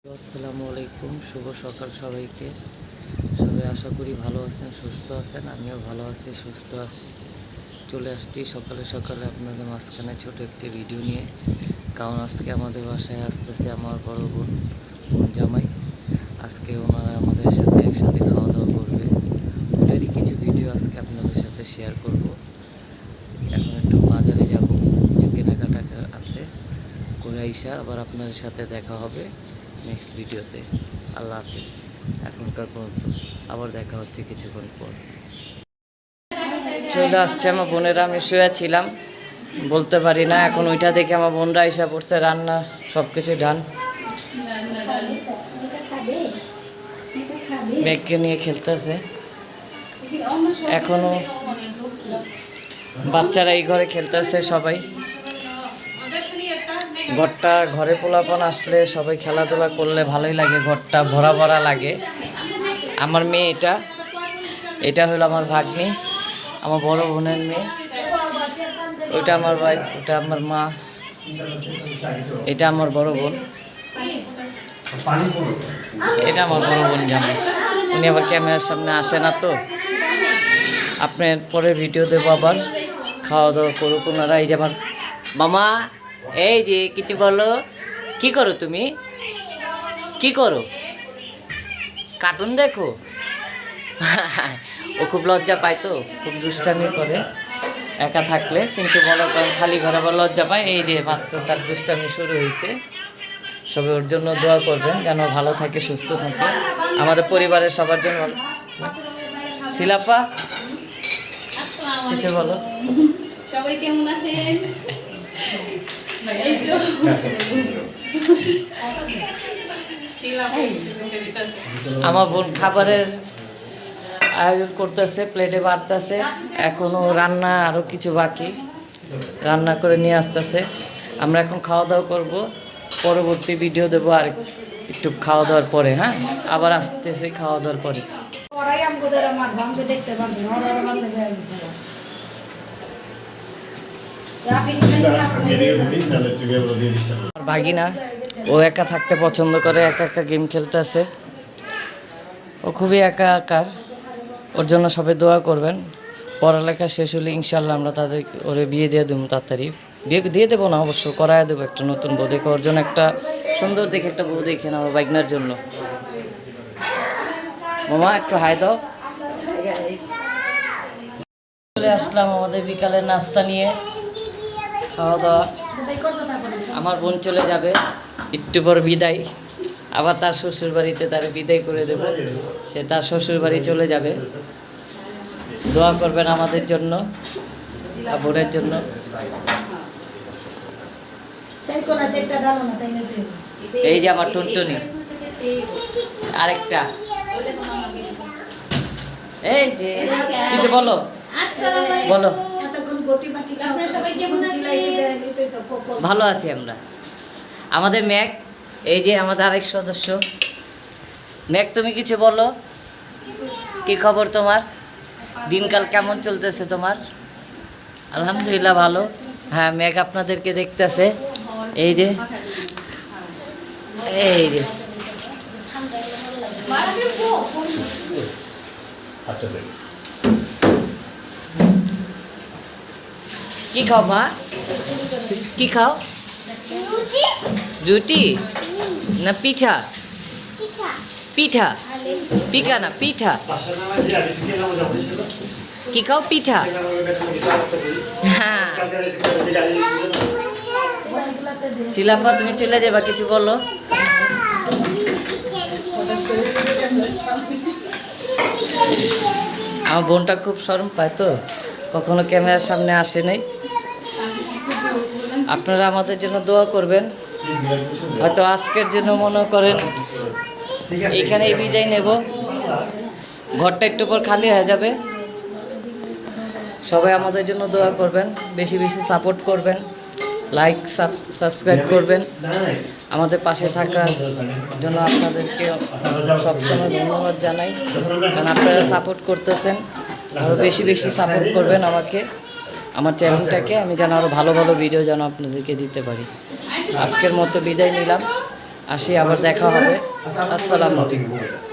আসসালামু আলাইকুম, শুভ সকাল সবাইকে। সবাই আশা করি ভালো আছেন, সুস্থ আছেন। আমিও ভালো আছি, সুস্থ আছি। চলে আসছি সকালে সকালে আপনাদের মাঝখানে ছোট একটি ভিডিও নিয়ে, কারণ আজকে আমাদের বাসায় আসতেছে আমার বড় বোন জামাই। আজকে ওনারা আমাদের সাথে একসাথে খাওয়া দাওয়া করবে। ওনারই কিছু ভিডিও আজকে আপনাদের সাথে শেয়ার করব। এখন একটু বাজারে যাব, কিছু কেনাকাটা আছে, করে আইসা আবার আপনাদের সাথে দেখা হবে নেক্সট ভিডিওতে। আল্লাহ হাফিজ। এখনকার পর্যন্ত আবার দেখা হচ্ছে কিছুক্ষণ পর। চলে আসছে আমার বোনেরা, আমি শুয়েছিলাম, বলতে পারি না। এখন ওইটা দেখে আমার বোনরা আইসা পড়ছে, রান্না সব কিছু ডান। মেঘকে নিয়ে খেলতেছে। এখনো বাচ্চারা এই ঘরে খেলতেছে সবাই। ঘরে পোলাপান আসলে সবাই খেলাধুলা করলে ভালোই লাগে, ঘরটা ভরা ভরা লাগে। আমার মেয়ে এটা হলো আমার ভাগ্নি, আমার বড় বোনের মেয়ে। ওইটা আমার ওয়াইফ, ওটা আমার মা, এটা আমার বড় বোন, এটা আমার বড় বোন জামাই। উনি আবার ক্যামেরার সামনে আসে না, তো আপনার পরে ভিডিও দেবো। আবার খাওয়া দাওয়া করুক ওনারা। এই যে আমার মামা, এই যে কিছু বলো। কি করো তুমি? কি করো? কার্টুন দেখো? ও খুব লজ্জা পায়, তো খুব দুষ্টামি করে একা থাকলে, কিন্তু মনে করেন খালি ঘরে আবার লজ্জা পায়। এই যে মাত্র তার দুষ্টামি শুরু হয়েছে। সবাই ওর জন্য দোয়া করবেন যেন ভালো থাকে, সুস্থ থাকে, আমাদের পরিবারের সবার জন্য। শিলাপা, কিছু বলো। সবাই কেমন আছেন? আমার বোন খাবারের আয়োজন করতেছে, প্লেটে বাড়তেছে। এখনো রান্না আরও কিছু বাকি, রান্না করে নিয়ে আসতেছে। আমরা এখন খাওয়া দাওয়া করব, পরবর্তী ভিডিও দেবো আর একটু খাওয়া দাওয়ার পরে। হ্যাঁ, আবার আসতেছে খাওয়া দাওয়ার পরে। ভাগিনা ও একা থাকতে পছন্দ করে, একা একা গেম খেলতেছে। ও খুবই একা একার, ওর জন্য সবাই দোয়া করবেন। পড়ালেখা শেষ হলে ইনশাল্লাহ আমরা ওরে বিয়ে দিয়ে দেবো তাড়াতাড়ি। বিয়ে দিয়ে দেবো না, অবশ্য করায় দেবো একটা নতুন বউ দেখে। ওর জন্য একটা সুন্দর দেখে একটা বউ দেখে না, ওর বাইকনার জন্য। মামা একটু হাই দাও। চলে আসলাম আমাদের বিকালের নাস্তা নিয়ে, খাওয়া দাওয়া। আমার বোন চলে যাবে একটু পর বিদায়, আবার তার শ্বশুর বাড়িতে তার বিদায় করে দেব। সে তার শ্বশুর বাড়ি চলে যাবে। দোয়া করবেন আমাদের জন্য, বোনের জন্য। এই যে আমার টুনটুনি, আরেকটা। এই যে কিছু বলো, বলো। ভালো আছি আমরা। আমাদের ম্যাক, এই যে আমাদের আরেক সদস্য ম্যাক, তুমি কিছু বলো। কি খবর তোমার? দিনকাল কেমন চলতেছে তোমার? আলহামদুলিল্লাহ ভালো। হ্যাঁ, ম্যাক আপনাদেরকে দেখতেছে। এই যে এই যে কি খাও মা? কি খাও? রুটি না পিঠা? পিঠা, পিঠা না পিঠা। কি খাও? পিঠা। হ্যাঁ, শিলাপা তুমি চলে যাবা, কিছু বলো। আমার বোনটা খুব শরম পায়, তো কখনো ক্যামেরার সামনে আসে নাই। আপনারা আমাদের জন্য দোয়া করবেন। হয়তো আজকের জন্য মনে করেন এইখানেই বিদায় নেব, ঘরটা একটু পর খালি হয়ে যাবে। সবাই আমাদের জন্য দোয়া করবেন, বেশি বেশি সাপোর্ট করবেন, লাইক সাবস্ক্রাইব করবেন। আমাদের পাশে থাকার জন্য আপনাদেরকে সবসময় ধন্যবাদ জানাই, কারণ আপনারা সাপোর্ট করতেছেন। আরও বেশি বেশি সাপোর্ট করবেন আমাকে, আমার চ্যানেলটাকে। আমি যেন আরও ভালো ভালো ভিডিও যেন আপনাদেরকে দিতে পারি। আজকের মতো বিদায় নিলাম। আসি, আবার দেখা হবে। আসসালামু আলাইকুম।